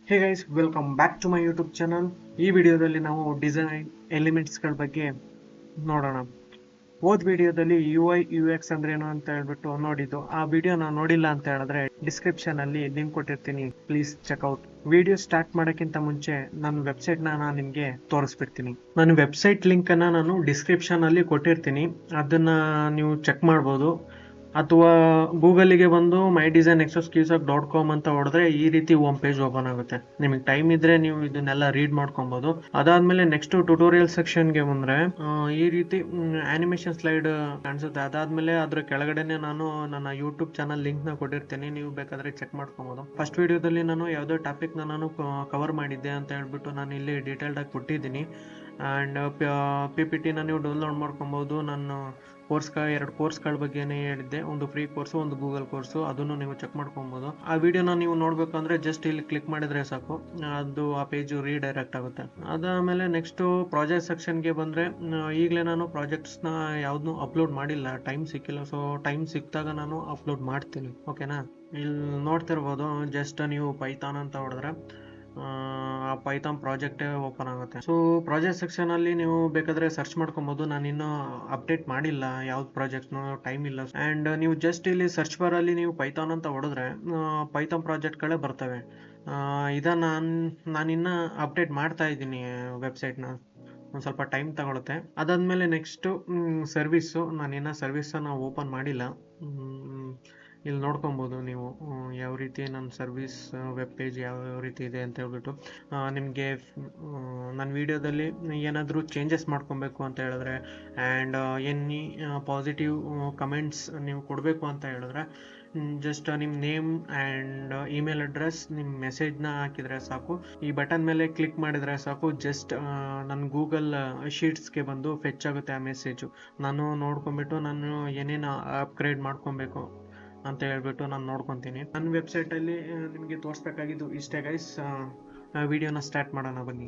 Hey guys, welcome back to my YouTube channel. ಈ ವಿಡಿಯೋದಲ್ಲಿ ನಾವು ಡಿಸೈನ್ ಎಲಿಮೆಂಟ್ಸ್ಗಳ ಬಗ್ಗೆ ನೋಡೋಣ. ಹೋದ ವಿಡಿಯೋದಲ್ಲಿ UIUX ಅಂದ್ರೆ ಏನು ಅಂತ ಹೇಳ್ಬಿಟ್ಟು ನೋಡಿದ್ದು. ಆ ವಿಡಿಯೋ ನಾವು ನೋಡಿಲ್ಲ ಅಂತ ಹೇಳಿದ್ರೆ ಡಿಸ್ಕ್ರಿಪ್ಷನ್ ಅಲ್ಲಿ ಲಿಂಕ್ ಕೊಟ್ಟಿರ್ತೀನಿ, ಪ್ಲೀಸ್ ಚೆಕ್ಔಟ್. ವಿಡಿಯೋ ಸ್ಟಾರ್ಟ್ ಮಾಡೋಕ್ಕಿಂತ ಮುಂಚೆ ನನ್ನ ವೆಬ್ಸೈಟ್ ನಾನು ನಿಮಗೆ ತೋರಿಸ್ಬಿಡ್ತೀನಿ. ನನ್ನ ವೆಬ್ಸೈಟ್ ಲಿಂಕ್ ಅನ್ನ ನಾನು ಡಿಸ್ಕ್ರಿಪ್ಷನ್ ಅಲ್ಲಿ ಕೊಟ್ಟಿರ್ತೀನಿ, ಅದನ್ನ ನೀವು ಚೆಕ್ ಮಾಡ್ಬೋದು. ಅಥವಾ ಗೂಗಲ್ಗೆ ಬಂದು My.Design ಅಂತ ಹೊಡೆದ್ರೆ ಈ ರೀತಿ ಹೋಮ್ ಪೇಜ್ ಓಪನ್ ಆಗುತ್ತೆ. ನಿಮಗೆ ಟೈಮ್ ಇದ್ರೆ ನೀವು ಇದನ್ನೆಲ್ಲ ರೀಡ್ ಮಾಡ್ಕೊಬಹುದು. ಅದಾದ್ಮೇಲೆ ನೆಕ್ಸ್ಟ್ ಟ್ಯುಟೋರಿಯಲ್ ಸೆಕ್ಷನ್ಗೆ ಬಂದ್ರೆ ಈ ರೀತಿ ಆನಿಮೇಷನ್ ಸ್ಲೈಡ್ ಕಾಣಿಸುತ್ತೆ. ಅದಾದ್ಮೇಲೆ ಅದ್ರ ಕೆಳಗಡೆನೆ ನಾನು ನನ್ನ ಯೂಟ್ಯೂಬ್ ಚಾನಲ್ ಲಿಂಕ್ ನ ಕೊಟ್ಟಿರ್ತೀನಿ, ನೀವು ಬೇಕಾದ್ರೆ ಚೆಕ್ ಮಾಡ್ಕೊಬಹುದು. ಫಸ್ಟ್ ವಿಡಿಯೋದಲ್ಲಿ ನಾನು ಯಾವುದೋ ಟಾಪಿಕ್ ನಾನು ಕವರ್ ಮಾಡಿದ್ದೆ ಅಂತ ಹೇಳ್ಬಿಟ್ಟು ನಾನು ಇಲ್ಲಿ ಡೀಟೇಲ್ಡ್ ಆಗಿ ಕೊಟ್ಟಿದ್ದೀನಿ. ಆ್ಯಂಡ್ PPT ನೀವು ಡೌನ್ಲೋಡ್ ಮಾಡ್ಕೊಬಹುದು. ನಾನು ಎರಡು ಕೋರ್ಸ್ಗಳ ಬಗ್ಗೆನೇ ಹೇಳಿದ್ದೆ, ಒಂದು ಫ್ರೀ ಕೋರ್ಸು, ಒಂದು ಗೂಗಲ್ ಕೋರ್ಸು, ಅದನ್ನು ನೀವು ಚೆಕ್ ಮಾಡ್ಕೊಬಹುದು. ಆ ವಿಡಿಯೋನ ನೀವು ನೋಡ್ಬೇಕಂದ್ರೆ ಜಸ್ಟ್ ಇಲ್ಲಿ ಕ್ಲಿಕ್ ಮಾಡಿದ್ರೆ ಸಾಕು, ಅದು ಆ ಪೇಜ್ ರೀಡೈರೆಕ್ಟ್ ಆಗುತ್ತೆ. ಅದಾದಮೇಲೆ ನೆಕ್ಸ್ಟ್ ಪ್ರಾಜೆಕ್ಟ್ ಸೆಕ್ಷನ್ಗೆ ಬಂದ್ರೆ ಈಗಲೇ ನಾನು ಪ್ರಾಜೆಕ್ಟ್ಸ್ನ ಯಾವ್ದನ್ನೂ ಅಪ್ಲೋಡ್ ಮಾಡಿಲ್ಲ, ಟೈಮ್ ಸಿಕ್ಕಿಲ್ಲ. ಸೊ ಟೈಮ್ ಸಿಕ್ಕಿದಾಗ ನಾನು ಅಪ್ಲೋಡ್ ಮಾಡ್ತೀನಿ, ಓಕೆನಾ. ಇಲ್ಲಿ ನೋಡ್ತಿರ್ಬೋದು, ಜಸ್ಟ್ ನೀವು ಪೈಥಾನ್ ಅಂತ ಹೊಡೆದ್ರೆ ಆ ಪೈಥಾನ್ ಪ್ರಾಜೆಕ್ಟ್ ಓಪನ್ ಆಗುತ್ತೆ. ಸೊ ಪ್ರಾಜೆಕ್ಟ್ ಸೆಕ್ಷನ್ ಅಲ್ಲಿ ನೀವು ಬೇಕಾದ್ರೆ ಸರ್ಚ್ ಮಾಡ್ಕೊಬಹುದು. ನಾನು ಇನ್ನೂ ಅಪ್ಡೇಟ್ ಮಾಡಿಲ್ಲ ಯಾವ್ದು ಪ್ರಾಜೆಕ್ಟ್, ಟೈಮ್ ಇಲ್ಲ. ಅಂಡ್ ನೀವು ಜಸ್ಟ್ ಇಲ್ಲಿ ಸರ್ಚ್ ಬಾರ್ ಅಲ್ಲಿ ನೀವು ಪೈಥಾನ್ ಅಂತ ಹೊಡೆದ್ರೆ ಪೈಥಾನ್ ಪ್ರಾಜೆಕ್ಟ್ಗಳೇ ಬರ್ತವೆ. ಇದನ್ನ ನಾನಿನ್ನ ಅಪ್ಡೇಟ್ ಮಾಡ್ತಾ ಇದ್ದೀನಿ ವೆಬ್ಸೈಟ್ನ, ಒಂದು ಸ್ವಲ್ಪ ಟೈಮ್ ತಗೊಳುತ್ತೆ. ಅದಾದ್ಮೇಲೆ ನೆಕ್ಸ್ಟ್ ಸರ್ವಿಸ್ಸು, ನಾನಿನ್ನ ಸರ್ವಿಸನ್ನು ಓಪನ್ ಮಾಡಿಲ್ಲ. ಇಲ್ಲಿ ನೋಡ್ಕೊಬೋದು ನೀವು ಯಾವ ರೀತಿ ನನ್ನ ಸರ್ವಿಸ್ ವೆಬ್ ಪೇಜ್ ಯಾವ ರೀತಿ ಇದೆ ಅಂತ ಹೇಳ್ಬಿಟ್ಟು. ನಿಮಗೆ ನನ್ನ ವಿಡಿಯೋದಲ್ಲಿ ಏನಾದರೂ ಚೇಂಜಸ್ ಮಾಡ್ಕೊಬೇಕು ಅಂತ ಹೇಳಿದ್ರೆ ಆ್ಯಂಡ್ ಎನಿ ಪಾಸಿಟಿವ್ ಕಮೆಂಟ್ಸ್ ನೀವು ಕೊಡಬೇಕು ಅಂತ ಹೇಳಿದ್ರೆ ಜಸ್ಟ್ ನಿಮ್ಮ ನೇಮ್ ಆ್ಯಂಡ್ ಇಮೇಲ್ ಅಡ್ರೆಸ್, ನಿಮ್ಮ ಮೆಸೇಜ್ನ ಹಾಕಿದರೆ ಸಾಕು. ಈ ಬಟನ್ ಮೇಲೆ ಕ್ಲಿಕ್ ಮಾಡಿದರೆ ಸಾಕು, ಜಸ್ಟ್ ನನ್ನ ಗೂಗಲ್ ಶೀಟ್ಸ್ಗೆ ಬಂದು ಫೆಚ್ ಆಗುತ್ತೆ ಆ ಮೆಸೇಜು. ನಾನು ನೋಡ್ಕೊಂಬಿಟ್ಟು ನಾನು ಏನೇನು ಅಪ್ಗ್ರೇಡ್ ಮಾಡ್ಕೊಬೇಕು ಅಂತ ಹೇಳ್ಬಿಟ್ಟು ನಾನು ನೋಡ್ಕೊತೀನಿ. ನನ್ನ ವೆಬ್ಸೈಟಲ್ಲಿ ನಿಮಗೆ ತೋರಿಸ್ಬೇಕಾಗಿದ್ದು ಇಷ್ಟೇ ಗೈಸ್. ವಿಡಿಯೋನ ಸ್ಟಾರ್ಟ್ ಮಾಡೋಣ ಬನ್ನಿ.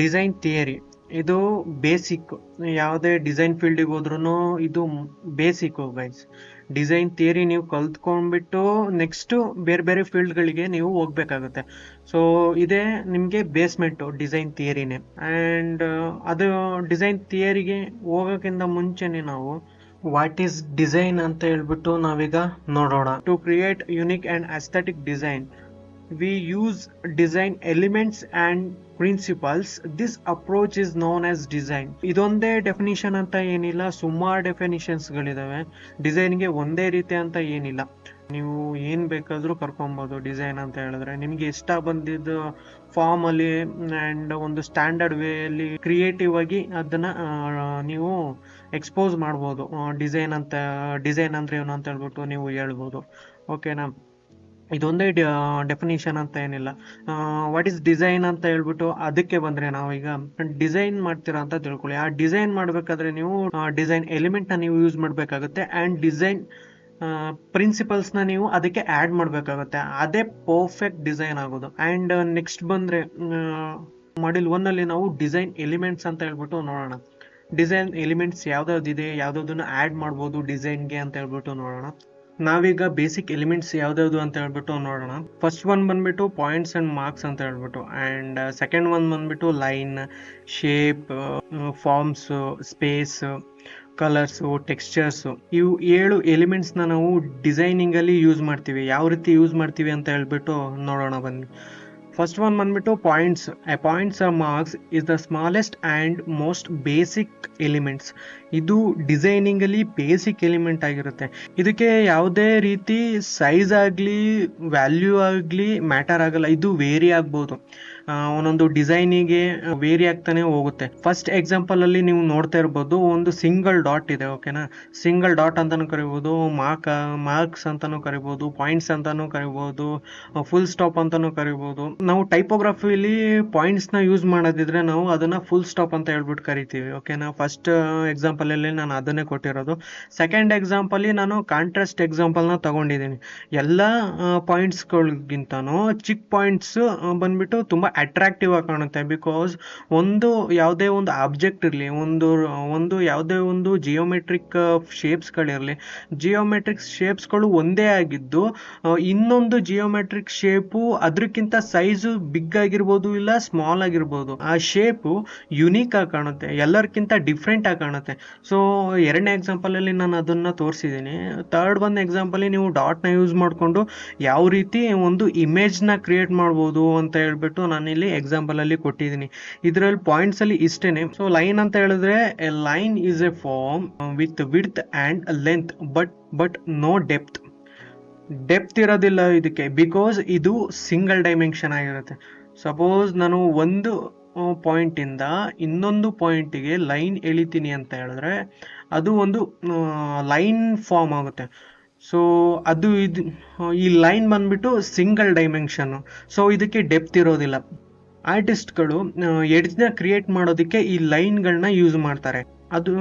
ಡಿಸೈನ್ ಥಿಯರಿ ಇದು ಬೇಸಿಕ್. ಯಾವುದೇ ಡಿಸೈನ್ ಫೀಲ್ಡಿಗೆ ಹೋದ್ರೂ ಇದು ಬೇಸಿಕ್ಕು ಗೈಸ್. ಡಿಸೈನ್ ಥಿಯರಿ ನೀವು ಕಲ್ತ್ಕೊಂಡ್ಬಿಟ್ಟು ನೆಕ್ಸ್ಟ್ ಬೇರೆ ಬೇರೆ ಫೀಲ್ಡ್ಗಳಿಗೆ ನೀವು ಹೋಗ್ಬೇಕಾಗುತ್ತೆ. ಸೊ ಇದೇ ನಿಮಗೆ ಬೇಸ್ಮೆಂಟು ಡಿಸೈನ್ ಥಿಯರಿನೇ. ಆ್ಯಂಡ್ ಅದು ಡಿಸೈನ್ ಥಿಯರಿಗೆ ಹೋಗೋಕ್ಕಿಂತ ಮುಂಚೆನೆ ನಾವು ವಾಟ್ ಈಸ್ ಡಿಸೈನ್ ಅಂತ ಹೇಳ್ಬಿಟ್ಟು ನಾವೀಗ ನೋಡೋಣ. To create unique and aesthetic design we use design elements and principles. This approach is known as design. ಇದೊಂದೇ ಡೆಫಿನಿಷನ್ ಅಂತ ಏನಿಲ್ಲ, ಸುಮಾರು ಡೆಫಿನಿಷನ್ಸ್ಗಳಿದಾವೆ. ಡಿಸೈನ್ಗೆ ಒಂದೇ ರೀತಿ ಅಂತ ಏನಿಲ್ಲ, ನೀವು ಏನು ಬೇಕಾದರೂ ಕರ್ಕೊಬೋದು. ಡಿಸೈನ್ ಅಂತ ಹೇಳಿದ್ರೆ ನಿಮಗೆ ಇಷ್ಟ ಬಂದಿದ್ದು ಫಾರ್ಮಲ್ಲಿ ಆ್ಯಂಡ್ ಒಂದು ಸ್ಟ್ಯಾಂಡರ್ಡ್ ವೇಯಲ್ಲಿ ಕ್ರಿಯೇಟಿವ್ ಆಗಿ ಅದನ್ನು ನೀವು ಎಕ್ಸ್ಪೋಸ್ ಮಾಡ್ಬೋದು. ಡಿಸೈನ್ ಅಂದರೆ ಏನು ಅಂತ ಹೇಳ್ಬಿಟ್ಟು ನೀವು ಹೇಳ್ಬೋದು, ಓಕೆನಾ. ಇದೊಂದೇ ಡೆಫಿನಿಷನ್ ಅಂತ ಏನಿಲ್ಲ. ವಾಟ್ ಈಸ್ ಡಿಸೈನ್ ಅಂತ ಹೇಳ್ಬಿಟ್ಟು ಅದಕ್ಕೆ ಬಂದರೆ ನಾವೀಗ ಡಿಸೈನ್ ಮಾಡ್ತೀರಾ ಅಂತ ತಿಳ್ಕೊಳ್ಳಿ. ಆ ಡಿಸೈನ್ ಮಾಡಬೇಕಾದ್ರೆ ನೀವು ಡಿಸೈನ್ ಎಲಿಮೆಂಟ್ನ ನೀವು ಯೂಸ್ ಮಾಡಬೇಕಾಗುತ್ತೆ ಆ್ಯಂಡ್ ಡಿಸೈನ್ ಪ್ರಿನ್ಸಿಪಲ್ಸ್ನ ನೀವು ಅದಕ್ಕೆ ಆ್ಯಡ್ ಮಾಡಬೇಕಾಗುತ್ತೆ. ಅದೇ ಪರ್ಫೆಕ್ಟ್ ಡಿಸೈನ್ ಆಗೋದು. ಆ್ಯಂಡ್ ನೆಕ್ಸ್ಟ್ ಬಂದರೆ ಮಾಡ್ಯೂಲ್ 1 ನಾವು ಡಿಸೈನ್ ಎಲಿಮೆಂಟ್ಸ್ ಅಂತ ಹೇಳ್ಬಿಟ್ಟು ನೋಡೋಣ. ಡಿಸೈನ್ ಎಲಿಮೆಂಟ್ಸ್ ಯಾವ್ದಾವ್ದಿದೆ, ಯಾವುದಾದನ್ನು ಆ್ಯಡ್ ಮಾಡ್ಬೋದು ಡಿಸೈನ್ಗೆ ಅಂತ ಹೇಳ್ಬಿಟ್ಟು ನೋಡೋಣ. ನಾವೀಗ ಬೇಸಿಕ್ ಎಲಿಮೆಂಟ್ಸ್ ಯಾವ್ದಾವ್ದು ಅಂತ ಹೇಳ್ಬಿಟ್ಟು ನೋಡೋಣ. ಫಸ್ಟ್ ಒನ್ ಬಂದ್ಬಿಟ್ಟು ಪಾಯಿಂಟ್ಸ್ ಅಂಡ್ ಮಾರ್ಕ್ಸ್ ಅಂತ ಹೇಳ್ಬಿಟ್ಟು, ಆ್ಯಂಡ್ ಸೆಕೆಂಡ್ ಒನ್ ಬಂದ್ಬಿಟ್ಟು line, shape, forms, space, colours, textures. ಇವು 7 ಎಲಿಮೆಂಟ್ಸ್ನ ನಾವು ಡಿಸೈನಿಂಗಲ್ಲಿ ಯೂಸ್ ಮಾಡ್ತೀವಿ. ಯಾವ ರೀತಿ ಯೂಸ್ ಮಾಡ್ತೀವಿ ಅಂತ ಹೇಳ್ಬಿಟ್ಟು ನೋಡೋಣ ಬನ್ನಿ. ಫಸ್ಟ್ ಒನ್ ಬಂದ್ಬಿಟ್ಟು points. Points are marks is the smallest and most basic elements. ಇದು ಡಿಸೈನಿಂಗಲ್ಲಿ ಬೇಸಿಕ್ ಎಲಿಮೆಂಟ್ ಆಗಿರುತ್ತೆ. ಇದಕ್ಕೆ ಯಾವುದೇ ರೀತಿ ಸೈಜ್ ಆಗಲಿ ವ್ಯಾಲ್ಯೂ ಆಗಲಿ ಮ್ಯಾಟರ್ ಆಗಲ್ಲ. ಇದು ವೇರಿ ಆಗ್ಬೋದು, ಒಂದೊಂದು ಡಿಸೈನಿಗೆ ವೇರಿ ಆಗ್ತಾನೆ ಹೋಗುತ್ತೆ. ಫಸ್ಟ್ ಎಕ್ಸಾಂಪಲ್ ಅಲ್ಲಿ ನೀವು ನೋಡ್ತಾ ಇರ್ಬೋದು, ಒಂದು ಸಿಂಗಲ್ ಡಾಟ್ ಇದೆ, ಓಕೆನಾ. ಸಿಂಗಲ್ ಡಾಟ್ ಅಂತಾನು ಕರಿಬೋದು, ಮಾರ್ಕ್ಸ್ ಅಂತಾನು ಕರಿಬೋದು, ಪಾಯಿಂಟ್ಸ್ ಅಂತಾನು ಕರಿಬೋದು, ಫುಲ್ ಸ್ಟಾಪ್ ಅಂತಾನು ಕರಿಬೋದು. ನಾವು ಟೈಪೋಗ್ರಫಿಲಿ ಪಾಯಿಂಟ್ಸ್ ನ ಯೂಸ್ ಮಾಡೋದಿದ್ರೆ ನಾವು ಅದನ್ನ ಫುಲ್ ಸ್ಟಾಪ್ ಅಂತ ಹೇಳ್ಬಿಟ್ಟು ಕರಿತೀವಿ, ಓಕೆನಾ. ಫಸ್ಟ್ ಎಕ್ಸಾಂಪಲ್ ಅಲ್ಲಿ ನಾನು ಅದನ್ನೇ ಕೊಟ್ಟಿರೋದು. ಸೆಕೆಂಡ್ ಎಕ್ಸಾಂಪಲ್ ನಾನು ಕಾಂಟ್ರಾಸ್ಟ್ ಎಕ್ಸಾಂಪಲ್ ನ ತಗೊಂಡಿದ್ದೀನಿ. ಎಲ್ಲ ಪಾಯಿಂಟ್ಸ್ಗಳಿಗಿಂತನೂ ಚಿಕ್ಕ ಪಾಯಿಂಟ್ಸ್ ಬಂದ್ಬಿಟ್ಟು ತುಂಬಾ ಅಟ್ರಾಕ್ಟಿವ್ ಆಗಿ ಕಾಣುತ್ತೆ. ಬಿಕಾಸ್ ಒಂದು ಯಾವುದೇ ಒಂದು ಆಬ್ಜೆಕ್ಟ್ ಇರಲಿ, ಒಂದು ಯಾವುದೇ ಒಂದು ಜಿಯೋಮೆಟ್ರಿಕ್ ಶೇಪ್ಸ್ಗಳಿರಲಿ, ಜಿಯೋಮೆಟ್ರಿಕ್ ಶೇಪ್ಸ್ಗಳು ಒಂದೇ ಆಗಿದ್ದು ಇನ್ನೊಂದು ಜಿಯೋಮೆಟ್ರಿಕ್ ಶೇಪು ಅದಕ್ಕಿಂತ ಸೈಜು ಬಿಗ್ ಆಗಿರ್ಬೋದು ಇಲ್ಲ ಸ್ಮಾಲ್ ಆಗಿರ್ಬೋದು, ಆ ಶೇಪು ಯುನೀಕ್ ಆಗಿ ಕಾಣುತ್ತೆ, ಎಲ್ಲರಿಗಿಂತ ಡಿಫ್ರೆಂಟ್ ಆಗಿ ಕಾಣುತ್ತೆ. ಸೊ ಎರಡನೇ ಎಕ್ಸಾಂಪಲ್ ಅಲ್ಲಿ ನಾನು ಅದನ್ನ ತೋರಿಸಿದ್ದೀನಿ. ಥರ್ಡ್ ಒಂದು ಎಕ್ಸಾಂಪಲ್ ನೀವು ಡಾಟ್ ನ ಯೂಸ್ ಮಾಡಿಕೊಂಡು ಯಾವ ರೀತಿ ಒಂದು ಇಮೇಜ್ ನ ಕ್ರಿಯೇಟ್ ಮಾಡ್ಬೋದು ಅಂತ ಹೇಳ್ಬಿಟ್ಟು ನಾನು ಇಲ್ಲಿ ಎಕ್ಸಾಂಪಲ್ ಅಲ್ಲಿ ಕೊಟ್ಟಿದ್ದೀನಿ. ಇದರಲ್ಲಿ ಪಾಯಿಂಟ್ಸ್ ಅಲ್ಲಿ ಇಷ್ಟೇನೆ. ಸೊ ಲೈನ್ ಅಂತ ಹೇಳಿದ್ರೆ a line is a form with width and length but no depth ಇರೋದಿಲ್ಲ ಇದಕ್ಕೆ, ಬಿಕಾಸ್ ಇದು ಸಿಂಗಲ್ ಡೈಮೆನ್ಷನ್ ಆಗಿರುತ್ತೆ. ಸಪೋಸ್ ನಾನು ಒಂದು ಪಾಯಿಂಟ್ ಇಂದ ಇನ್ನೊಂದು ಪಾಯಿಂಟಿಗೆ ಲೈನ್ ಎಳಿತೀನಿ ಅಂತ ಹೇಳಿದ್ರೆ ಅದು ಒಂದು ಲೈನ್ ಫಾರ್ಮ್ ಆಗುತ್ತೆ. ಸೊ ಅದು ಈ ಲೈನ್ ಬಂದ್ಬಿಟ್ಟು ಸಿಂಗಲ್ ಡೈಮೆನ್ಷನ್. ಸೊ ಇದಕ್ಕೆ ಡೆಪ್ತ್ ಇರೋದಿಲ್ಲ. ಆರ್ಟಿಸ್ಟ್ಗಳು ಎಡ್ಜ್ನ ಕ್ರಿಯೇಟ್ ಮಾಡೋದಕ್ಕೆ ಈ ಲೈನ್ಗಳನ್ನ ಯೂಸ್ ಮಾಡ್ತಾರೆ. ಅದು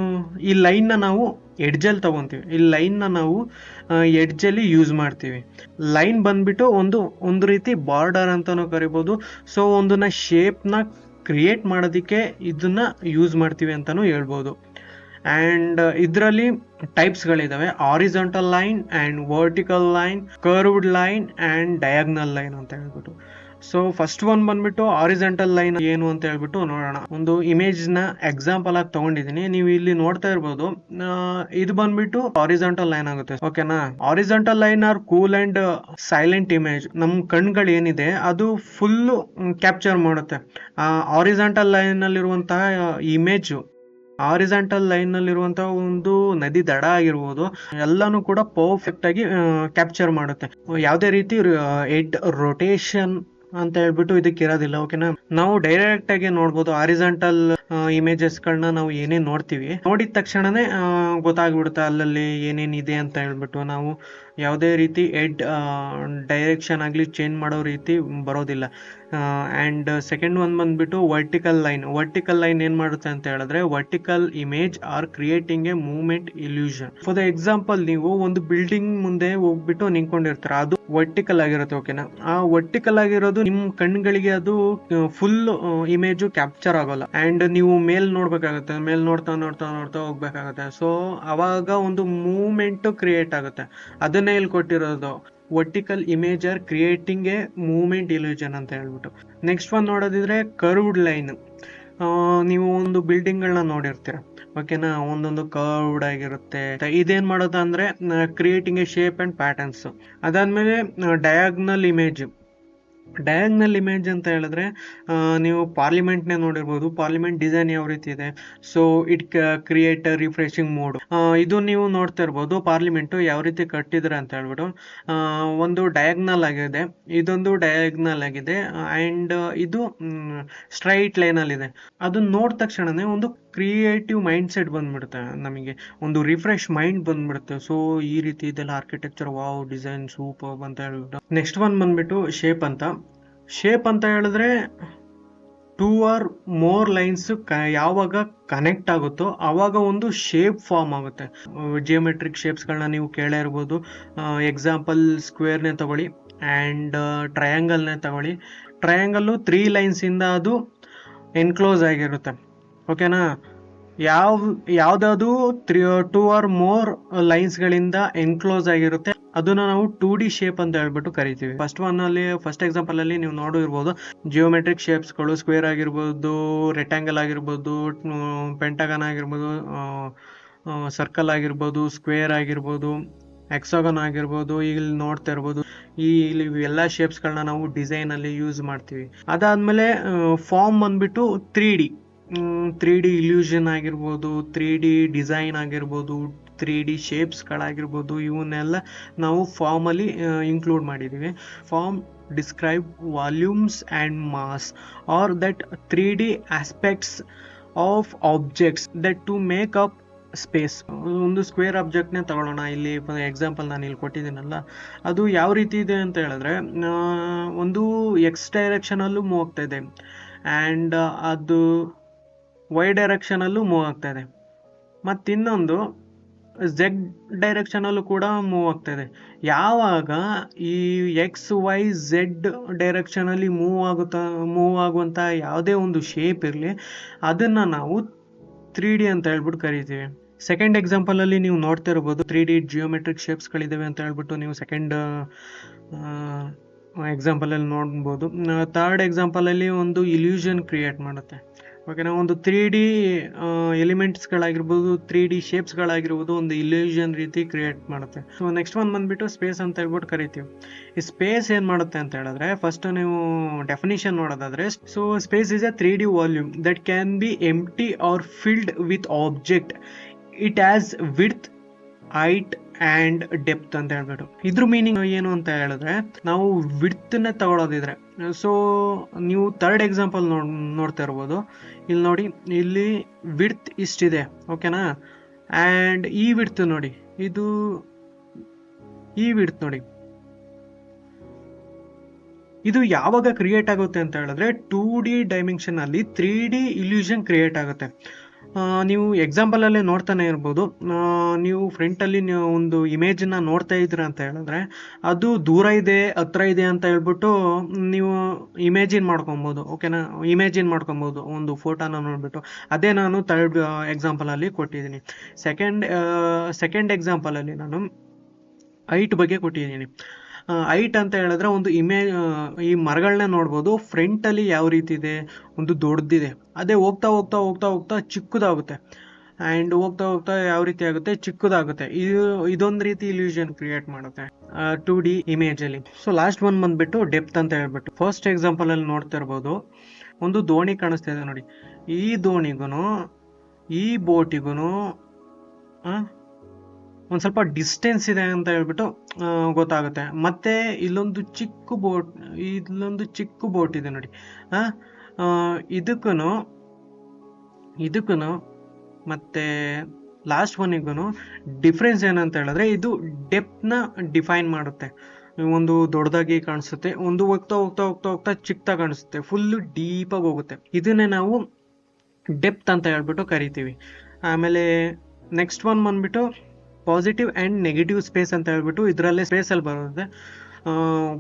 ಈ ಲೈನ್ನ ನಾವು ಎಡ್ಜಲ್ಲಿ ತಗೊಂತೀವಿ, ಈ ಲೈನ್ನ ನಾವು ಎಡ್ಜಲ್ಲಿ ಯೂಸ್ ಮಾಡ್ತೀವಿ. ಲೈನ್ ಬಂದ್ಬಿಟ್ಟು ಒಂದು ರೀತಿ ಬಾರ್ಡರ್ ಅಂತಾನೂ ಕರಿಬೋದು. ಸೊ ಒಂದನ್ನ ಶೇಪ್ನ ಕ್ರಿಯೇಟ್ ಮಾಡೋದಕ್ಕೆ ಇದನ್ನ ಯೂಸ್ ಮಾಡ್ತೀವಿ ಅಂತಾನೂ ಹೇಳ್ಬೋದು. ಆ್ಯಂಡ್ ಇದರಲ್ಲಿ ಟೈಪ್ಸ್ಗಳಿದ್ದಾವೆ: horizontal line and vertical line, curved line and diagonal line ಅಂತ ಹೇಳ್ಬಿಟ್ಟು. ಸೊ ಫಸ್ಟ್ ಒನ್ ಬಂದ್ಬಿಟ್ಟು ಹಾರಿಜಾಂಟಲ್ ಲೈನ್ ಏನು ಅಂತ ಹೇಳ್ಬಿಟ್ಟು ನೋಡೋಣ. ಒಂದು ಇಮೇಜ್ ನ ಎಕ್ಸಾಂಪಲ್ ಆಗಿ ತಗೊಂಡಿದ್ದೀನಿ, ನೀವು ಇಲ್ಲಿ ನೋಡ್ತಾ ಇರ್ಬೋದು. ಇದು ಬಂದ್ಬಿಟ್ಟು ಹಾರಿಜಾಂಟಲ್ ಲೈನ್ ಆಗುತ್ತೆ, ಓಕೆನಾ. Horizontal line are cool and silent image. ನಮ್ ಕಣ್ಗಳು ಏನಿದೆ ಅದು ಫುಲ್ ಕ್ಯಾಪ್ಚರ್ ಮಾಡುತ್ತೆ. ಹಾರಿಜಾಂಟಲ್ ಲೈನ್ ಅಲ್ಲಿರುವಂತಹ ಇಮೇಜ್, ಹಾರಿಜಾಂಟಲ್ ಲೈನ್ ನಲ್ಲಿರುವಂತಹ ಒಂದು ನದಿ ದಡ ಆಗಿರ್ಬೋದು, ಎಲ್ಲಾನು ಕೂಡ ಪರ್ಫೆಕ್ಟ್ ಆಗಿ ಕ್ಯಾಪ್ಚರ್ ಮಾಡುತ್ತೆ. ಯಾವುದೇ ರೀತಿ ಹೆಡ್ ರೊಟೇಷನ್ ಅಂತ ಹೇಳ್ಬಿಟ್ಟು ಇದಕ್ಕೆ ಇರೋದಿಲ್ಲ, ಓಕೆನಾ. ನಾವು ಡೈರೆಕ್ಟ್ ಆಗಿ ನೋಡ್ಬೋದು ಹಾರಿಜಾಂಟಲ್ ಇಮೇಜಸ್ ಗಳನ್ನ ನಾವು ಏನೇನ್ ನೋಡ್ತೀವಿ, ನೋಡಿದ ತಕ್ಷಣನೇ ಗೊತ್ತಾಗ್ಬಿಡುತ್ತೆ ಅಲ್ಲಲ್ಲಿ ಏನೇನಿದೆ ಅಂತ ಹೇಳ್ಬಿಟ್ಟು. ನಾವು ಯಾವುದೇ ರೀತಿ ಹೆಡ್ ಡೈರೆಕ್ಷನ್ ಆಗಲಿ ಚೇಂಜ್ ಮಾಡೋ ರೀತಿ ಬರೋದಿಲ್ಲ. ಆ್ಯಂಡ್ ಸೆಕೆಂಡ್ ಒನ್ ಬಂದ್ಬಿಟ್ಟು ವರ್ಟಿಕಲ್ ಲೈನ್ ಏನ್ ಮಾಡುತ್ತೆ ಅಂತ ಹೇಳಿದ್ರೆ, vertical image or creating a movement illusion. For the example, ನೀವು ಒಂದು ಬಿಲ್ಡಿಂಗ್ ಮುಂದೆ ಹೋಗ್ಬಿಟ್ಟು ನಿಂತ್ಕೊಂಡಿರ್ತೀರ, ಅದು ವರ್ಟಿಕಲ್ ಆಗಿರುತ್ತೆ, ಓಕೆನಾ. ಆ ವರ್ಟಿಕಲ್ ಆಗಿರೋದು ನಿಮ್ ಕಣ್ಗಳಿಗೆ ಅದು ಫುಲ್ ಇಮೇಜ್ ಕ್ಯಾಪ್ಚರ್ ಆಗೋಲ್ಲ. ಅಂಡ್ ನೀವು ಮೇಲ್ ನೋಡ್ಬೇಕಾಗತ್ತೆ, ಮೇಲ್ ನೋಡ್ತಾ ಹೋಗ್ಬೇಕಾಗತ್ತೆ. ಸೊ ಅವಾಗ ಒಂದು ಮೂವ್ಮೆಂಟ್ ಕ್ರಿಯೇಟ್ ಆಗುತ್ತೆ. ಅದನ್ನೇ ಇಲ್ಲಿ ಕೊಟ್ಟಿರೋದು, vertical image or creating a movement illusion ಅಂತ ಹೇಳ್ಬಿಟ್ಟು. ನೆಕ್ಸ್ಟ್ ಒನ್ ನೋಡೋದಿದ್ರೆ ಕರ್ವ್ಡ್ ಲೈನ್. ನೀವು ಒಂದು ಬಿಲ್ಡಿಂಗ್ ಗಳನ್ನ ನೋಡಿರ್ತೀರ, ಓಕೆನಾ. ಒಂದೊಂದು ಕರ್ವ್ಡ್ ಆಗಿರುತ್ತೆ. ಇದೇನ್ ಮಾಡೋದು ಅಂದ್ರೆ creating A shape and patterns. ಅದಾದ್ಮೇಲೆ ಡಯಾಗ್ನಲ್ ಇಮೇಜ್ ಅಂತ ಹೇಳಿದ್ರೆ, ನೀವು ಪಾರ್ಲಿಮೆಂಟ್ನೇ ನೋಡಿರ್ಬೋದು. ಪಾರ್ಲಿಮೆಂಟ್ ಡಿಸೈನ್ ಯಾವ ರೀತಿ ಇದೆ, so it create refreshing mode. ಇದು ನೀವು ನೋಡ್ತಾ ಇರ್ಬೋದು, ಪಾರ್ಲಿಮೆಂಟ್ ಯಾವ ರೀತಿ ಕಟ್ಟಿದ್ರೆ ಅಂತ ಹೇಳ್ಬಿಟ್ಟು. ಒಂದು ಡಯಾಗ್ನಲ್ ಆಗಿದೆ, ಇದೊಂದು ಡಯಾಗ್ನಲ್ ಆಗಿದೆ, ಅಂಡ್ ಇದು ಸ್ಟ್ರೈಟ್ ಲೈನ್ ಅಲ್ಲಿ ಇದೆ. ಅದನ್ನ ನೋಡಿದ ತಕ್ಷಣನೇ ಒಂದು ಕ್ರಿಯೇಟಿವ್ ಮೈಂಡ್ ಸೆಟ್ ಬಂದ್ಬಿಡುತ್ತೆ ನಮಗೆ, ಒಂದು ರಿಫ್ರೆಶ್ ಮೈಂಡ್ ಬಂದ್ಬಿಡುತ್ತೆ. ಸೊ ಈ ರೀತಿ ಇದೆಲ್ಲ ಆರ್ಕಿಟೆಕ್ಚರ್, ವಾವ್, ಡಿಸೈನ್ ಸೂಪರ್ ಅಂತ ಹೇಳ್ಬಿಟ್ಟು. ನೆಕ್ಸ್ಟ್ ಒನ್ ಬಂದ್ಬಿಟ್ಟು ಶೇಪ್ ಅಂತ ಹೇಳಿದ್ರೆ, 2 or more ಲೈನ್ಸ್ ಯಾವಾಗ ಕನೆಕ್ಟ್ ಆಗುತ್ತೋ ಅವಾಗ ಒಂದು ಶೇಪ್ ಫಾರ್ಮ್ ಆಗುತ್ತೆ. ಜಿಯೋಮೆಟ್ರಿಕ್ ಶೇಪ್ಸ್ಗಳನ್ನ ನೀವು ಕೇಳೇ ಇರ್ಬೋದು. ಎಕ್ಸಾಂಪಲ್ ಸ್ಕ್ವೇರ್ನೇ ತಗೊಳ್ಳಿ ಆ್ಯಂಡ್ ಟ್ರಯಾಂಗಲ್ನೇ ತಗೊಳ್ಳಿ. ಟ್ರಯಾಂಗಲ್ಲು 3 ಲೈನ್ಸ್ ಇಂದ ಅದು ಎನ್ಕ್ಲೋಸ್ ಆಗಿರುತ್ತೆ, ಓಕೆನಾ. ಯಾವ್ದಾದ್ರು 2 or more ಲೈನ್ಸ್ ಗಳಿಂದ ಎನ್ಕ್ಲೋಸ್ ಆಗಿರುತ್ತೆ, ಅದನ್ನ ನಾವು 2D ಶೇಪ್ ಅಂತ ಹೇಳ್ಬಿಟ್ಟು ಕರಿತೀವಿ. ಫಸ್ಟ್ ಎಕ್ಸಾಂಪಲ್ ಅಲ್ಲಿ ನೀವು ನೋಡಿರ್ಬೋದು, ಜಿಯೋಮೆಟ್ರಿಕ್ ಶೇಪ್ಸ್ ಗಳು ಸ್ಕ್ವೇರ್ ಆಗಿರ್ಬೋದು, ರೆಕ್ಟಾಂಗಲ್ ಆಗಿರ್ಬೋದು, ಪೆಂಟಗನ್ ಆಗಿರ್ಬೋದು, ಸರ್ಕಲ್ ಆಗಿರ್ಬೋದು, ಸ್ಕ್ವೇರ್ ಆಗಿರ್ಬೋದು, ಹೆಕ್ಸಾಗನ್ ಆಗಿರ್ಬೋದು. ಇಲ್ಲಿ ನೋಡ್ತಾ ಇರ್ಬೋದು, ಎಲ್ಲ ಶೇಪ್ಸ್ ಗಳನ್ನ ನಾವು ಡಿಸೈನ್ ಅಲ್ಲಿ ಯೂಸ್ ಮಾಡ್ತೀವಿ. ಅದಾದ್ಮೇಲೆ ಫಾರ್ಮ್ ಬಂದ್ಬಿಟ್ಟು 3D ಇಲ್ಯೂಷನ್ ಆಗಿರ್ಬೋದು, 3D ಡಿಸೈನ್ ಆಗಿರ್ಬೋದು, 3D ಶೇಪ್ಸ್ಗಳಾಗಿರ್ಬೋದು, ಇವನ್ನೆಲ್ಲ ನಾವು ಫಾರ್ಮಲ್ಲಿ ಇನ್ಕ್ಲೂಡ್ ಮಾಡಿದ್ದೀವಿ. Form describe volumes and mass are that 3D aspects of objects that to make up space. ಒಂದು ಸ್ಕ್ವೇರ್ ಆಬ್ಜೆಕ್ಟ್ನೇ ತಗೊಳ್ಳೋಣ, ಇಲ್ಲಿ ಎಕ್ಸಾಂಪಲ್ ನಾನು ಇಲ್ಲಿ ಕೊಟ್ಟಿದ್ದೀನಲ್ಲ, ಅದು ಯಾವ ರೀತಿ ಇದೆ ಅಂತ ಹೇಳಿದ್ರೆ, ಒಂದು ಎಕ್ಸ್ ಡೈರೆಕ್ಷನಲ್ಲೂ ಮೂವ್ ಆಗ್ತಾ ಇದೆ ಆ್ಯಂಡ್ ಅದು ವೈ ಡೈರೆಕ್ಷನಲ್ಲೂ ಮೂವ್ ಆಗ್ತಾ ಇದೆ. ಮತ್ತಿನ್ನೊಂದು ಝೆಡ್ ಡೈರೆಕ್ಷನಲ್ಲೂ ಕೂಡ ಮೂವ್ ಆಗ್ತಾ ಇದೆ. ಯಾವಾಗ ಈ XYZ ಡೈರೆಕ್ಷನಲ್ಲಿ ಮೂವ್ ಆಗುವಂಥ ಯಾವುದೇ ಒಂದು ಶೇಪ್ ಇರಲಿ, ಅದನ್ನು ನಾವು 3D ಅಂತ ಹೇಳ್ಬಿಟ್ಟು ಕರಿತೀವಿ. ಸೆಕೆಂಡ್ ಎಕ್ಸಾಂಪಲಲ್ಲಿ ನೀವು ನೋಡ್ತಾ ಇರ್ಬೋದು 3D ಜಿಯೋಮೆಟ್ರಿಕ್ ಶೇಪ್ಸ್ಗಳಿದ್ದಾವೆ ಅಂತ ಹೇಳ್ಬಿಟ್ಟು ನೀವು ಸೆಕೆಂಡ್ ಎಕ್ಸಾಂಪಲಲ್ಲಿ ನೋಡ್ಬೋದು. ಥರ್ಡ್ ಎಕ್ಸಾಂಪಲಲ್ಲಿ ಒಂದು ಇಲ್ಯೂಷನ್ ಕ್ರಿಯೇಟ್ ಮಾಡುತ್ತೆ. ಓಕೆನಾ, ಒಂದು 3D ಎಲಿಮೆಂಟ್ಸ್ಗಳಾಗಿರ್ಬೋದು, 3D ಶೇಪ್ಸ್ಗಳಾಗಿರ್ಬೋದು, ಒಂದು ಇಲ್ಯೂಷನ್ ರೀತಿ ಕ್ರಿಯೇಟ್ ಮಾಡುತ್ತೆ. ಸೊ ನೆಕ್ಸ್ಟ್ ಒನ್ ಬಂದ್ಬಿಟ್ಟು ಸ್ಪೇಸ್ ಅಂತ ಹೇಳ್ಬಿಟ್ಟು ಕರಿತೀವಿ. ಈ ಸ್ಪೇಸ್ ಏನು ಮಾಡುತ್ತೆ ಅಂತ ಹೇಳಿದ್ರೆ, ಫಸ್ಟ್ ನೀವು ಡೆಫಿನಿಷನ್ ನೋಡೋದಾದ್ರೆ, so space is A 3D volume that can be empty R filled with object. It has width, height and depth ಅಂತ ಹೇಳ್ಬಿಟ್ಟು. ಇದ್ರ ಮೀನಿಂಗ್ ಏನು ಅಂತ ಹೇಳಿದ್ರೆ, ನಾವು ವಿಡ್ತ್ನೇ ತಗೊಳ್ಳೋದಿದ್ರೆ, ಸೊ ನೀವು ಥರ್ಡ್ ಎಕ್ಸಾಂಪಲ್ ನೋಡ್ತಾ ಇರ್ಬೋದು. ಇಲ್ಲಿ ನೋಡಿ, ಇಲ್ಲಿ ವಿಡ್ತ್ ಇಷ್ಟಿದೆ, ಓಕೆನಾ, ಆ್ಯಂಡ್ ಈ ವಿಡ್ತ್ ನೋಡಿ, ಈ ವಿಡ್ತ್ ನೋಡಿ, ಇದು ಯಾವಾಗ ಕ್ರಿಯೇಟ್ ಆಗುತ್ತೆ ಅಂತ ಹೇಳಿದ್ರೆ 2D dimensionally 3D illusion create ಆಗುತ್ತೆ. ನೀವು ಎಕ್ಸಾಂಪಲಲ್ಲೇ ನೋಡ್ತಾನೆ ಇರ್ಬೋದು. ನೀವು ಫ್ರಂಟಲ್ಲಿ ನೀವು ಒಂದು ಇಮೇಜನ್ನ ನೋಡ್ತಾ ಇದ್ದೀರ ಅಂತ ಹೇಳಿದ್ರೆ, ಅದು ದೂರ ಇದೆ ಹತ್ರ ಇದೆ ಅಂತ ಹೇಳ್ಬಿಟ್ಟು ನೀವು ಇಮೇಜಿನ್ ಮಾಡ್ಕೊಬೋದು. ಓಕೆನಾ, ಇಮೇಜಿನ್ ಮಾಡ್ಕೊಬೋದು ಒಂದು ಫೋಟೋನ ನೋಡ್ಬಿಟ್ಟು. ಅದೇ ನಾನು ಥರ್ಡ್ ಎಕ್ಸಾಂಪಲಲ್ಲಿ ಕೊಟ್ಟಿದ್ದೀನಿ. ಸೆಕೆಂಡ್ ಎಕ್ಸಾಂಪಲಲ್ಲಿ ನಾನು ಹೈಟ್ ಬಗ್ಗೆ ಕೊಟ್ಟಿದ್ದೀನಿ. ಹೈಟ್ ಅಂತ ಹೇಳಿದ್ರೆ ಒಂದು ಈ ಮರಗಳನ್ನ ನೋಡ್ಬೋದು. ಫ್ರಂಟಲ್ಲಿ ಯಾವ ರೀತಿ ಇದೆ, ಒಂದು ದೊಡ್ಡದಿದೆ, ಅದೇ ಹೋಗ್ತಾ ಹೋಗ್ತಾ ಹೋಗ್ತಾ ಹೋಗ್ತಾ ಚಿಕ್ಕದಾಗುತ್ತೆ, ಆ್ಯಂಡ್ ಹೋಗ್ತಾ ಹೋಗ್ತಾ ಯಾವ ರೀತಿ ಆಗುತ್ತೆ, ಚಿಕ್ಕದಾಗುತ್ತೆ. ಇದೊಂದು ರೀತಿ ಇಲ್ಯೂಷನ್ ಕ್ರಿಯೇಟ್ ಮಾಡುತ್ತೆ 2D ಇಮೇಜಲ್ಲಿ. ಸೊ ಲಾಸ್ಟ್ ಒನ್ ಬಂದ್ಬಿಟ್ಟು ಡೆಪ್ತ್ ಅಂತ ಹೇಳ್ಬಿಟ್ಟು. ಫಸ್ಟ್ ಎಕ್ಸಾಂಪಲಲ್ಲಿ ನೋಡ್ತಾ ಇರ್ಬೋದು, ಒಂದು ದೋಣಿ ಕಾಣಿಸ್ತಾ ಇದೆ ನೋಡಿ. ಈ ದೋಣಿಗೂ ಈ ಬೋಟಿಗೂ ಒಂದು ಸ್ವಲ್ಪ ಡಿಸ್ಟೆನ್ಸ್ ಇದೆ ಅಂತ ಹೇಳ್ಬಿಟ್ಟು ಗೊತ್ತಾಗುತ್ತೆ. ಮತ್ತೆ ಇಲ್ಲೊಂದು ಚಿಕ್ಕ ಬೋಟ್ ಇದೆ ನೋಡಿ. ಇದಕ್ಕೂ ಮತ್ತೆ ಲಾಸ್ಟ್ ಒನ್ನಿಗೂ ಡಿಫ್ರೆನ್ಸ್ ಏನಂತ ಹೇಳಿದ್ರೆ, ಇದು ಡೆಪ್ತ್ನ ಡಿಫೈನ್ ಮಾಡುತ್ತೆ. ಒಂದು ದೊಡ್ಡದಾಗಿ ಕಾಣಿಸುತ್ತೆ, ಒಂದು ಹೋಗ್ತಾ ಹೋಗ್ತಾ ಹೋಗ್ತಾ ಹೋಗ್ತಾ ಚಿಕ್ಕದಾಗಿ ಕಾಣಿಸುತ್ತೆ, ಫುಲ್ಲು ಡೀಪಾಗಿ ಹೋಗುತ್ತೆ. ಇದನ್ನೇ ನಾವು ಡೆಪ್ತ್ ಅಂತ ಹೇಳ್ಬಿಟ್ಟು ಕರಿತೀವಿ. ಆಮೇಲೆ ನೆಕ್ಸ್ಟ್ ಒನ್ ಬಂದ್ಬಿಟ್ಟು ಪಾಸಿಟಿವ್ ಆ್ಯಂಡ್ ನೆಗೆಟಿವ್ ಸ್ಪೇಸ್ ಅಂತ ಹೇಳ್ಬಿಟ್ಟು ಇದರಲ್ಲೇ ಸ್ಪೇಸಲ್ಲಿ ಬರುತ್ತೆ.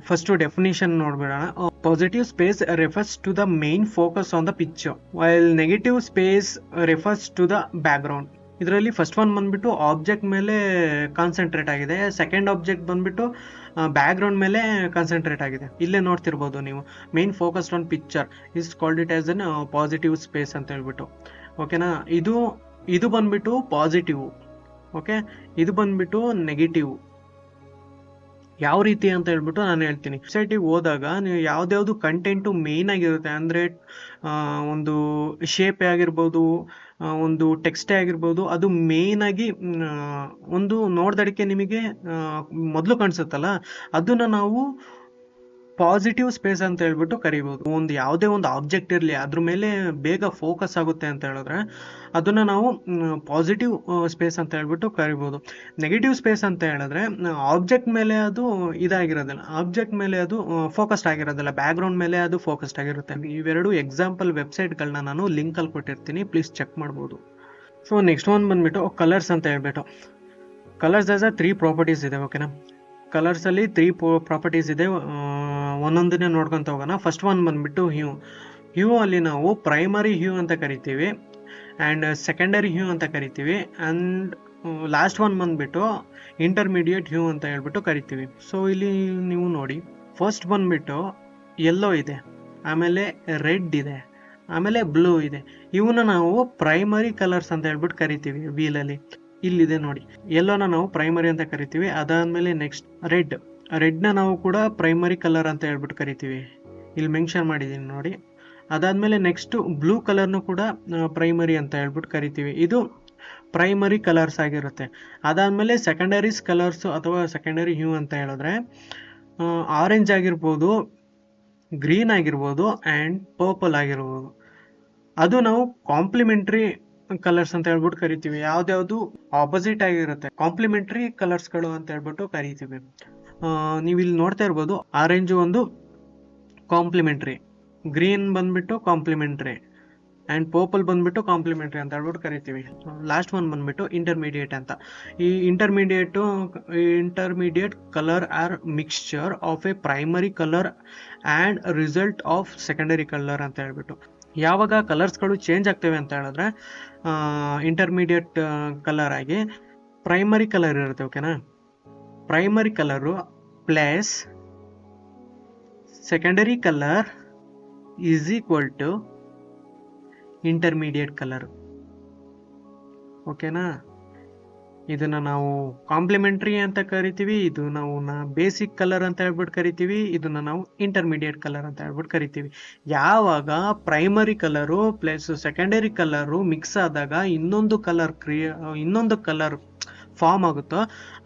ಫಸ್ಟು ಡೆಫಿನಿಷನ್ ನೋಡ್ಬಿಡೋಣ. Positive space refers to the main focus on the picture, while negative space refers to the background. ಇದರಲ್ಲಿ ಫಸ್ಟ್ ಒನ್ ಬಂದ್ಬಿಟ್ಟು ಆಬ್ಜೆಕ್ಟ್ ಮೇಲೆ ಕಾನ್ಸಂಟ್ರೇಟ್ ಆಗಿದೆ, ಸೆಕೆಂಡ್ ಆಬ್ಜೆಕ್ಟ್ ಬಂದ್ಬಿಟ್ಟು ಬ್ಯಾಕ್ಗ್ರೌಂಡ್ ಮೇಲೆ ಕಾನ್ಸಂಟ್ರೇಟ್ ಆಗಿದೆ. ಇಲ್ಲೇ ನೋಡ್ತಿರ್ಬೋದು ನೀವು, main focused on picture is called it as an positive space ಅಂತ ಹೇಳ್ಬಿಟ್ಟು. ಓಕೆನಾ, ಇದು ಬಂದ್ಬಿಟ್ಟು ಪಾಸಿಟಿವ್. ಓಕೆ, ಇದು ಬಂದ್ಬಿಟ್ಟು ನೆಗೆಟಿವ್. ಯಾವ ರೀತಿ ಅಂತ ಹೇಳ್ಬಿಟ್ಟು ನಾನು ಹೇಳ್ತೀನಿ. ವೆಬ್ಸೈಟಿಗೆ ಹೋದಾಗ ನೀವು ಯಾವ್ದ್ಯಾವ್ದು ಕಂಟೆಂಟು ಮೇಯ್ನ್ ಆಗಿರುತ್ತೆ ಅಂದರೆ, ಒಂದು ಶೇಪೇ ಆಗಿರ್ಬೋದು, ಒಂದು ಟೆಕ್ಸ್ಟೇ ಆಗಿರ್ಬೋದು, ಅದು ಮೇಯ್ನ್ ಆಗಿ ಒಂದು ನೋಡ್ದಡಿಕೆ ನಿಮಗೆ ಮೊದಲು ಕಾಣಿಸುತ್ತಲ್ಲ, ಅದನ್ನು ನಾವು ಪಾಸಿಟಿವ್ ಸ್ಪೇಸ್ ಅಂತ ಹೇಳ್ಬಿಟ್ಟು ಕರಿಬೋದು. ಒಂದು ಯಾವುದೇ ಒಂದು ಆಬ್ಜೆಕ್ಟ್ ಇರಲಿ, ಅದ್ರ ಮೇಲೆ ಬೇಗ ಫೋಕಸ್ ಆಗುತ್ತೆ ಅಂತ ಹೇಳಿದ್ರೆ ಅದನ್ನು ನಾವು ಪಾಸಿಟಿವ್ ಸ್ಪೇಸ್ ಅಂತ ಹೇಳ್ಬಿಟ್ಟು ಕರಿಬೋದು. ನೆಗೆಟಿವ್ ಸ್ಪೇಸ್ ಅಂತ ಹೇಳಿದ್ರೆ ಆಬ್ಜೆಕ್ಟ್ ಮೇಲೆ ಅದು ಇದಾಗಿರೋದಿಲ್ಲ, ಆಬ್ಜೆಕ್ಟ್ ಮೇಲೆ ಅದು ಫೋಕಸ್ಡ್ ಆಗಿರೋದಿಲ್ಲ, ಬ್ಯಾಕ್ಗ್ರೌಂಡ್ ಮೇಲೆ ಅದು ಫೋಕಸ್ಡ್ ಆಗಿರುತ್ತೆ. ಇವೆರಡು ಎಕ್ಸಾಂಪಲ್ ವೆಬ್ಸೈಟ್ಗಳನ್ನ ನಾನು ಲಿಂಕಲ್ಲಿ ಕೊಟ್ಟಿರ್ತೀನಿ, ಪ್ಲೀಸ್ ಚೆಕ್ ಮಾಡ್ಬೋದು. ಸೊ ನೆಕ್ಸ್ಟ್ ಒನ್ ಬಂದ್ಬಿಟ್ಟು ಕಲರ್ಸ್ ಅಂತ ಹೇಳ್ಬಿಟ್ಟು. ಕಲರ್ಸ್ ಆಸ್ 3 ಪ್ರಾಪರ್ಟೀಸ್ ಇದೆ. ಓಕೆನಾ, ಕಲರ್ಸಲ್ಲಿ 3 ಪ್ರಾಪರ್ಟೀಸ್ ಇದೆ, ಒಂದೊಂದನ್ನೇ ನೋಡ್ಕೊತ ಹೋಗೋಣ. ಫಸ್ಟ್ ಒನ್ ಬಂದ್ಬಿಟ್ಟು ಹ್ಯೂ ಅಲ್ಲಿ ನಾವು ಪ್ರೈಮರಿ ಹ್ಯೂ ಅಂತ ಕರಿತೀವಿ, ಆ್ಯಂಡ್ ಸೆಕೆಂಡರಿ ಹ್ಯೂ ಅಂತ ಕರಿತೀವಿ, ಆ್ಯಂಡ್ ಲಾಸ್ಟ್ ಒನ್ ಬಂದ್ಬಿಟ್ಟು ಇಂಟರ್ಮೀಡಿಯೇಟ್ ಹ್ಯೂ ಅಂತ ಹೇಳ್ಬಿಟ್ಟು ಕರಿತೀವಿ. ಸೊ ಇಲ್ಲಿ ನೀವು ನೋಡಿ, ಫಸ್ಟ್ ಬಂದ್ಬಿಟ್ಟು ಯೆಲ್ಲೋ ಇದೆ, ಆಮೇಲೆ ರೆಡ್ ಇದೆ, ಆಮೇಲೆ ಬ್ಲೂ ಇದೆ. ಇವನ್ನ ನಾವು ಪ್ರೈಮರಿ ಕಲರ್ಸ್ ಅಂತ ಹೇಳ್ಬಿಟ್ಟು ಕರಿತೀವಿ ವೀಲಲ್ಲಿ. ಇಲ್ಲಿದೆ ನೋಡಿ, ಯೆಲ್ಲೋನ ನಾವು ಪ್ರೈಮರಿ ಅಂತ ಕರಿತೀವಿ. ಅದಾದಮೇಲೆ ನೆಕ್ಸ್ಟ್ ರೆಡ್ನ ನಾವು ಕೂಡ ಪ್ರೈಮರಿ ಕಲರ್ ಅಂತ ಹೇಳ್ಬಿಟ್ಟು ಕರಿತೀವಿ, ಇಲ್ಲಿ ಮೆನ್ಷನ್ ಮಾಡಿದ್ದೀನಿ ನೋಡಿ. ಅದಾದಮೇಲೆ ನೆಕ್ಸ್ಟು ಬ್ಲೂ ಕಲರ್ನು ಕೂಡ ಪ್ರೈಮರಿ ಅಂತ ಹೇಳ್ಬಿಟ್ಟು ಕರಿತೀವಿ, ಇದು ಪ್ರೈಮರಿ ಕಲರ್ಸ್ ಆಗಿರುತ್ತೆ. ಅದಾದಮೇಲೆ ಸೆಕೆಂಡರೀಸ್ ಕಲರ್ಸು ಅಥವಾ ಸೆಕೆಂಡರಿ ಹ್ಯೂ ಅಂತ ಹೇಳಿದ್ರೆ ಆರೆಂಜ್ ಆಗಿರ್ಬೋದು, ಗ್ರೀನ್ ಆಗಿರ್ಬೋದು, ಆ್ಯಂಡ್ ಪರ್ಪಲ್ ಆಗಿರ್ಬೋದು. ಅದು ನಾವು ಕಾಂಪ್ಲಿಮೆಂಟ್ರಿ ಕಲರ್ಸ್ ಅಂತ ಹೇಳ್ಬಿಟ್ಟು ಕರಿತೀವಿ. ಯಾವ್ದ್ಯಾವುದು ಆಪೋಸಿಟ್ ಆಗಿರುತ್ತೆ, ಕಾಂಪ್ಲಿಮೆಂಟ್ರಿ ಕಲರ್ಸ್ಗಳು ಅಂತ ಹೇಳ್ಬಿಟ್ಟು ಕರಿತೀವಿ. ನೀವು ಇಲ್ಲಿ ನೋಡ್ತಾ ಇರ್ಬೋದು, ಆರೆಂಜು ಒಂದು ಕಾಂಪ್ಲಿಮೆಂಟ್ರಿ, ಗ್ರೀನ್ ಬಂದ್ಬಿಟ್ಟು ಕಾಂಪ್ಲಿಮೆಂಟ್ರಿ, ಆ್ಯಂಡ್ ಪರ್ಪಲ್ ಬಂದ್ಬಿಟ್ಟು ಕಾಂಪ್ಲಿಮೆಂಟ್ರಿ ಅಂತ ಹೇಳ್ಬಿಟ್ಟು ಕರಿತೀವಿ. ಲಾಸ್ಟ್ ಒನ್ ಬಂದ್ಬಿಟ್ಟು ಇಂಟರ್ಮೀಡಿಯೇಟ್ ಅಂತ. ಈ intermediate colour are mixture of a primary colour and result of secondary colour ಅಂತ ಹೇಳ್ಬಿಟ್ಟು. ಯಾವಾಗ ಕಲರ್ಸ್ಗಳು ಚೇಂಜ್ ಆಗ್ತವೆ ಅಂತ ಹೇಳಿದ್ರೆ ಇಂಟರ್ಮೀಡಿಯೇಟ್ ಕಲರ್ ಆಗಿ ಪ್ರೈಮರಿ ಕಲರ್ ಇರುತ್ತೆ, ಓಕೆನಾ. Primary colour plus secondary colour is equal to intermediate colour, ಓಕೆನಾ. ಇದನ್ನ ನಾವು ಕಾಂಪ್ಲಿಮೆಂಟ್ರಿ ಅಂತ ಕರಿತೀವಿ, ಇದು ನಾವು ಬೇಸಿಕ್ ಕಲರ್ ಅಂತ ಹೇಳ್ಬಿಟ್ಟು ಕರಿತೀವಿ, ಇದನ್ನ ನಾವು ಇಂಟರ್ಮೀಡಿಯೇಟ್ ಕಲರ್ ಅಂತ ಹೇಳ್ಬಿಟ್ಟು ಕರಿತೀವಿ. ಯಾವಾಗ primary colour plus secondary colour mix ಆದಾಗ ಇನ್ನೊಂದು ಕಲರ್ ಫಾರ್ಮ್ ಆಗುತ್ತೋ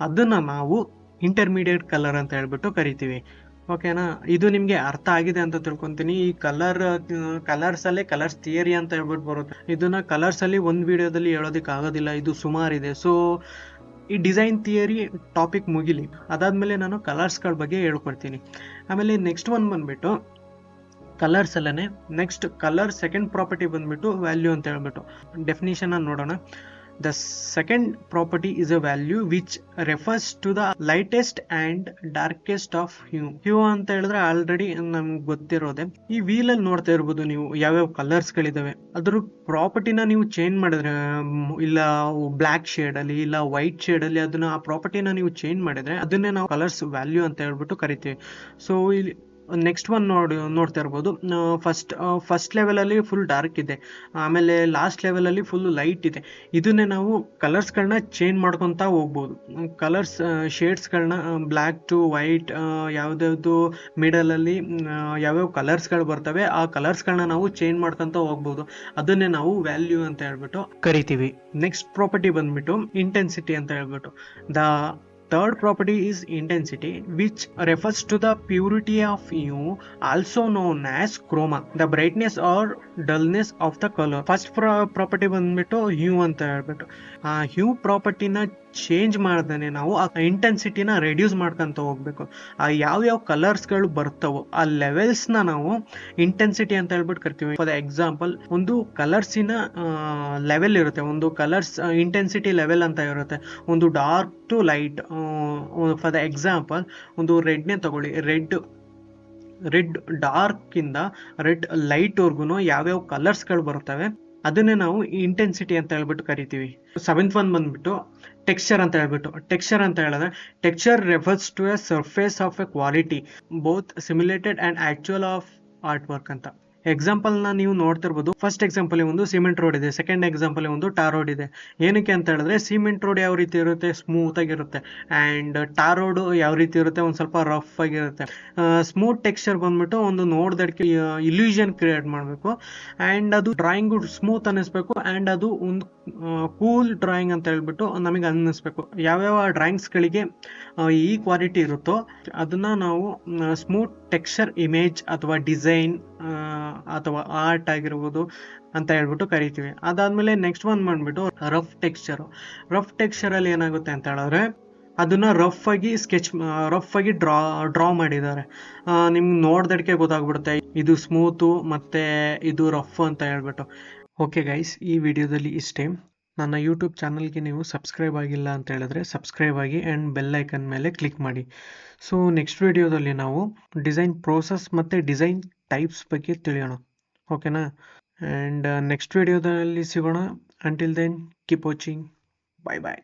ಅದನ್ನ ನಾವು ಇಂಟರ್ಮೀಡಿಯೇಟ್ ಕಲರ್ ಅಂತ ಹೇಳ್ಬಿಟ್ಟು ಕರಿತೀವಿ, ಓಕೆನಾ. ಇದು ನಿಮಗೆ ಅರ್ಥ ಆಗಿದೆ ಅಂತ ತಿಳ್ಕೊತೀನಿ. ಈ ಕಲರ್ಸ್ ಅಲ್ಲೇ ಕಲರ್ಸ್ ಥಿಯರಿ ಅಂತ ಹೇಳ್ಬಿಟ್ಟು ಬರುತ್ತೆ. ಇದನ್ನ ಕಲರ್ಸ್ ಅಲ್ಲಿ ಒಂದು ವಿಡಿಯೋದಲ್ಲಿ ಹೇಳೋದಕ್ಕೆ ಆಗೋದಿಲ್ಲ, ಇದು ಸುಮಾರಿದೆ. ಸೊ ಈ ಡಿಸೈನ್ ಥಿಯರಿ ಟಾಪಿಕ್ ಮುಗಿಲಿ, ಅದಾದ್ಮೇಲೆ ನಾನು ಕಲರ್ಸ್ಗಳ ಬಗ್ಗೆ ಹೇಳ್ಕೊಡ್ತೀನಿ. ಆಮೇಲೆ ನೆಕ್ಸ್ಟ್ ಒನ್ ಬಂದ್ಬಿಟ್ಟು ಕಲರ್ಸ್ ಅಲ್ಲೇ ನೆಕ್ಸ್ಟ್ ಕಲರ್ ಸೆಕೆಂಡ್ ಪ್ರಾಪರ್ಟಿ ಬಂದ್ಬಿಟ್ಟು ವ್ಯಾಲ್ಯೂ ಅಂತ ಹೇಳ್ಬಿಟ್ಟು ಡೆಫಿನಿಷನ್ ಅನ್ನು ನೋಡೋಣ. The second property is a value which refers to the lightest and darkest of hue. Hue ಅಂತ ಹೇಳಿದ್ರೆ ಆಲ್ರೆಡಿ ನಮ್ಗೆ ಗೊತ್ತಿರೋದೆ. ಈ ವೀಲ್ ಅಲ್ಲಿ ನೋಡ್ತಾ ಇರ್ಬೋದು ನೀವು ಯಾವ್ಯಾವ ಕಲರ್ಸ್ ಗಳಿದಾವೆ. ಅದ್ರ ಪ್ರಾಪರ್ಟಿನ ನೀವು ಚೇಂಜ್ ಮಾಡಿದ್ರೆ, ಇಲ್ಲ ಬ್ಲ್ಯಾಕ್ ಶೇಡ್ ಅಲ್ಲಿ ಇಲ್ಲ ವೈಟ್ ಶೇಡ್ ಅಲ್ಲಿ ಅದನ್ನ ಆ ಪ್ರಾಪರ್ಟಿನ ನೀವು ಚೇಂಜ್ ಮಾಡಿದ್ರೆ ಅದನ್ನೇ ನಾವು ಕಲರ್ಸ್ ವ್ಯಾಲ್ಯೂ ಅಂತ ಹೇಳ್ಬಿಟ್ಟು ಕರಿತೀವಿ. ಸೊ ಇಲ್ಲಿ ನೆಕ್ಸ್ಟ್ ಒನ್ ನೋಡ್ತಾ ಇರ್ಬೋದು. ಫಸ್ಟ್ ಲೆವೆಲಲ್ಲಿ ಫುಲ್ ಡಾರ್ಕ್ ಇದೆ, ಆಮೇಲೆ ಲಾಸ್ಟ್ ಲೆವೆಲಲ್ಲಿ ಫುಲ್ ಲೈಟ್ ಇದೆ. ಇದನ್ನೇ ನಾವು ಕಲರ್ಸ್ಗಳನ್ನ ಚೇಂಜ್ ಮಾಡ್ಕೊತಾ ಹೋಗ್ಬೋದು. ಕಲರ್ಸ್ ಶೇಡ್ಸ್ಗಳನ್ನ ಬ್ಲ್ಯಾಕ್ ಟು ವೈಟ್, ಯಾವುದ್ಯಾವುದು ಮಿಡಲಲ್ಲಿ ಯಾವ್ಯಾವ ಕಲರ್ಸ್ಗಳು ಬರ್ತವೆ ಆ ಕಲರ್ಸ್ಗಳನ್ನ ನಾವು ಚೇಂಜ್ ಮಾಡ್ಕೊತಾ ಹೋಗ್ಬೋದು. ಅದನ್ನೇ ನಾವು ವ್ಯಾಲ್ಯೂ ಅಂತ ಹೇಳ್ಬಿಟ್ಟು ಕರಿತೀವಿ. ನೆಕ್ಸ್ಟ್ ಪ್ರಾಪರ್ಟಿ ಬಂದ್ಬಿಟ್ಟು ಇಂಟೆನ್ಸಿಟಿ ಅಂತ ಹೇಳ್ಬಿಟ್ಟು. Third property is intensity, which refers to the purity of hue, also known as chroma, the brightness or dullness of the color. First property ಬಂದ್ಬಿಟ್ಟು hue ಅಂತ ಹೇಳ್ಬಿಟ್ಟು. ಆ hue ಪ್ರಾಪರ್ಟಿನ ಚೇಂಜ್ ಮಾಡ್ದೇನೆ ನಾವು ಆ ಇಂಟೆನ್ಸಿಟಿನ ರೆಡ್ಯೂಸ್ ಮಾಡ್ಕೊಂತ ಹೋಗ್ಬೇಕು. ಆ ಯಾವ್ಯಾವ ಕಲರ್ಸ್ಗಳು ಬರ್ತವೋ ಆ ಲೆವೆಲ್ಸ್ನ ನಾವು ಇಂಟೆನ್ಸಿಟಿ ಅಂತ ಹೇಳ್ಬಿಟ್ಟು ಕರಿತೀವಿ. ಫಾರ್ ಎಕ್ಸಾಂಪಲ್ ಒಂದು ಕಲರ್ಸಿನ ಲೆವೆಲ್ ಇರುತ್ತೆ, ಒಂದು ಕಲರ್ಸ್ ಇಂಟೆನ್ಸಿಟಿ ಲೆವೆಲ್ ಅಂತ ಇರುತ್ತೆ. ಒಂದು dark to light, for the example ಒಂದು ರೆಡ್ನೇ ತಗೊಳ್ಳಿ. ರೆಡ್ ಡಾರ್ಕ್ ಇಂದ ರೆಡ್ ಲೈಟ್ ವರ್ಗುನು ಯಾವ್ಯಾವ ಕಲರ್ಸ್ಗಳು ಬರ್ತವೆ ಅದನ್ನೇ ನಾವು ಇಂಟೆನ್ಸಿಟಿ ಅಂತ ಹೇಳ್ಬಿಟ್ಟು ಕರಿತೀವಿ. ಸೆವೆಂತ್ ಒನ್ ಬಂದ್ಬಿಟ್ಟು ಟೆಕ್ಸ್ಚರ್ ಅಂತ ಹೇಳ್ಬಿಟ್ಟು. ಟೆಕ್ಸ್ಚರ್ ಅಂತ ಹೇಳಿದ್ರೆ texture refers to a surface of a quality both simulated and actual of art work ಅಂತ. ಎಕ್ಸಾಂಪಲ್ ನ ನೀವು ನೋಡ್ತಿರ್ಬೋದು. ಫಸ್ಟ್ ಎಕ್ಸಾಂಪಲ್ ಒಂದು ಸಿಮೆಂಟ್ ರೋಡ್ ಇದೆ, ಸೆಕೆಂಡ್ ಎಕ್ಸಾಂಪಲ್ ಒಂದು ಟಾರ್ ರೋಡ್ ಇದೆ. ಏನಕ್ಕೆ ಅಂತ ಹೇಳಿದ್ರೆ ಸಿಮೆಂಟ್ ರೋಡ್ ಯಾವ ರೀತಿ ಇರುತ್ತೆ, ಸ್ಮೂತ್ ಆಗಿರುತ್ತೆ, ಅಂಡ್ ಟಾರ್ ರೋಡ್ ಯಾವ ರೀತಿ ಇರುತ್ತೆ, ಒಂದ್ ಸ್ವಲ್ಪ ರಫ್ ಆಗಿರುತ್ತೆ. ಸ್ಮೂತ್ ಟೆಕ್ಸ್ಚರ್ ಬಂದ್ಬಿಟ್ಟು ಒಂದು ನೋಡ್ದಕ್ಕೆ ಇಲ್ಯೂಷನ್ ಕ್ರಿಯೇಟ್ ಮಾಡಬೇಕು, ಅಂಡ್ ಅದು ಡ್ರಾಯಿಂಗ್ ಸ್ಮೂತ್ ಅನ್ನಿಸ್ಬೇಕು, ಅಂಡ್ ಅದು ಒಂದು ಕೂಲ್ ಡ್ರಾಯಿಂಗ್ ಅಂತ ಹೇಳ್ಬಿಟ್ಟು ನಮಗೆ ಅನ್ನಿಸ್ಬೇಕು. ಯಾವ್ಯಾವ ಡ್ರಾಯಿಂಗ್ಸ್ ಗಳಿಗೆ ಈ ಕ್ವಾಲಿಟಿ ಇರುತ್ತೋ ಅದನ್ನ ನಾವು ಸ್ಮೂತ್ ಟೆಕ್ಸ್ಚರ್ ಇಮೇಜ್ ಅಥವಾ ಡಿಸೈನ್ ಅಥವಾ ಆರ್ಟ್ ಆಗಿರ್ಬೋದು ಅಂತ ಹೇಳ್ಬಿಟ್ಟು ಕರಿತೀವಿ. ಅದಾದ್ಮೇಲೆ ನೆಕ್ಸ್ಟ್ ಒನ್ ಬಂದ್ಬಿಟ್ಟು ರಫ್ ಟೆಕ್ಸ್ಚರ್ ಅಲ್ಲಿ ಏನಾಗುತ್ತೆ ಅಂತ ಹೇಳಿದ್ರೆ ಅದನ್ನ ರಫ್ ಆಗಿ ಡ್ರಾ ಮಾಡಿದ್ದಾರೆ. ನಿಮ್ಗೆ ನೋಡ್ದಕ್ಕೆ ಗೊತ್ತಾಗ್ಬಿಡುತ್ತೆ ಇದು ಸ್ಮೂತು ಮತ್ತೆ ಇದು ರಫ್ ಅಂತ ಹೇಳ್ಬಿಟ್ಟು. ಓಕೆ ಗೈಸ್, ಈ ವಿಡಿಯೋದಲ್ಲಿ ಇಷ್ಟೇ. ನನ್ನ ಯೂಟ್ಯೂಬ್ ಚಾನಲ್ಗೆ ನೀವು ಸಬ್ಸ್ಕ್ರೈಬ್ ಆಗಿಲ್ಲ ಅಂತ ಹೇಳಿದ್ರೆ ಸಬ್ಸ್ಕ್ರೈಬ್ ಆಗಿ ಆ್ಯಂಡ್ ಬೆಲ್ ಐಕನ್ ಮೇಲೆ ಕ್ಲಿಕ್ ಮಾಡಿ. ಸೊ ನೆಕ್ಸ್ಟ್ ವಿಡಿಯೋದಲ್ಲಿ ನಾವು ಡಿಸೈನ್ ಪ್ರೋಸೆಸ್ ಮತ್ತು ಡಿಸೈನ್ ಟೈಪ್ಸ್ ಬಗ್ಗೆ ತಿಳಿಯೋಣ, ಓಕೆನಾ. ಆ್ಯಂಡ್ ನೆಕ್ಸ್ಟ್ ವಿಡಿಯೋದಲ್ಲಿ ಸಿಗೋಣ. ಅಂಟಿಲ್ ದೆನ್ ಕೀಪ್ ವಾಚಿಂಗ್, ಬಾಯ್ ಬಾಯ್.